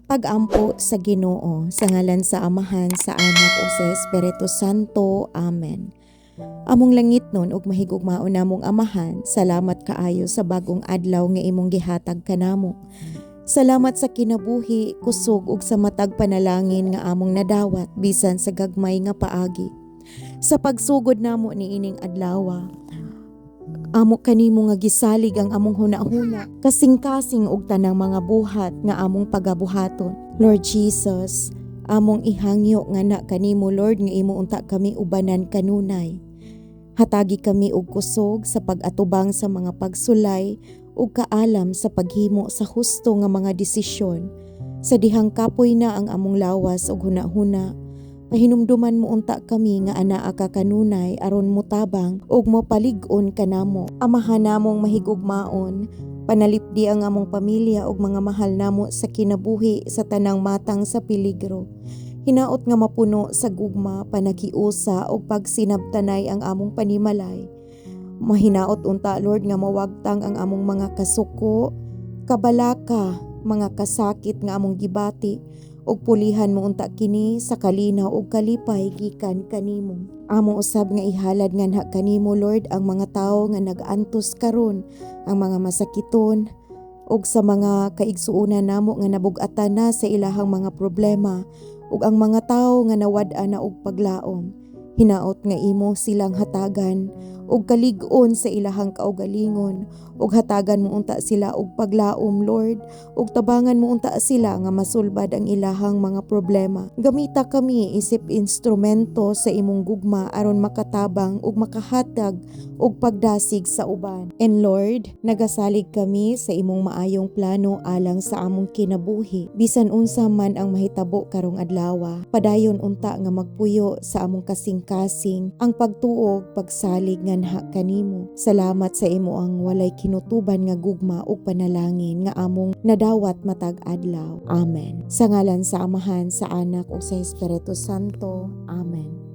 Pag-ampo sa Ginoo, sa ngalan sa Amahan, sa Anak ug sa Espiritu Santo. Amen. Among langit nun ug mahigugmaon namong Amahan, salamat kaayo sa bagong adlaw nga imong gihatag kanamo. Salamat sa kinabuhi, kusog ug sa matag panalangin nga among nadawat bisan sa gagmay nga paagi. Sa pagsugod namo niining adlaw, amo kanimo nga gisalig ang among hunahuna, kasing-kasing og tanang mga buhat nga among pagabuhaton. Lord Jesus, among ihangyo nga na kanimo Lord nga imo unta kami ubanan kanunay. Hatagi kami og kusog sa pag-atubang sa mga pagsulay ug kaalam sa paghimo sa husto nga mga desisyon. Sa dihang kapoy na ang among lawas ug hunahuna, pahinumduman mo unta kami nga anaa ka kanunay aron mutabang ug mopalig-on kanamo. Amahan namong mahigugmaon, panalipdi ang among pamilya ug mga mahal namo sa kinabuhi sa tanang matang sa peligro. Hinaot nga mapuno sa gugma, panagiusa ug pagsinabtanay ang among panimalay. Mahinaot unta Lord nga mawagtang ang among mga kasuko, kabalaka, mga kasakit nga among gibati ug pulihan mo unta kini sa kalinaw ug kalipay gikan kanimo. Amo usab nga ihalad nganha kanimo Lord ang mga tawo nga nag-antos karon, ang mga masakiton ug sa mga kaigsuonan namo nga nabug-atan na sa ilahang mga problema ug ang mga tawo nga nawad-an na og paglaom. Hinaot nga imo silang hatagan ug kalig-on sa ilahang kaugalingon ug hatagan mo unta sila og paglaom Lord ug tabangan mo unta sila nga masulbad ang ilahang mga problema. Gamita kami isip instrumento sa imong gugma aron makatabang ug makahatag og pagdasig sa uban. And Lord, nagasalig kami sa imong maayong plano alang sa among kinabuhi. Bisan unsa man ang mahitabo karong adlaw, padayon unta nga magpuyo sa among kasing-kasing ang pagtuog, pagsalig nganha kanimo. Salamat sa imo ang walay kinutuban nga gugma ug panalangin nga among nadawat matag adlaw. Amen. Sa ngalan sa Amahan, sa Anak ug sa Espiritu Santo. Amen.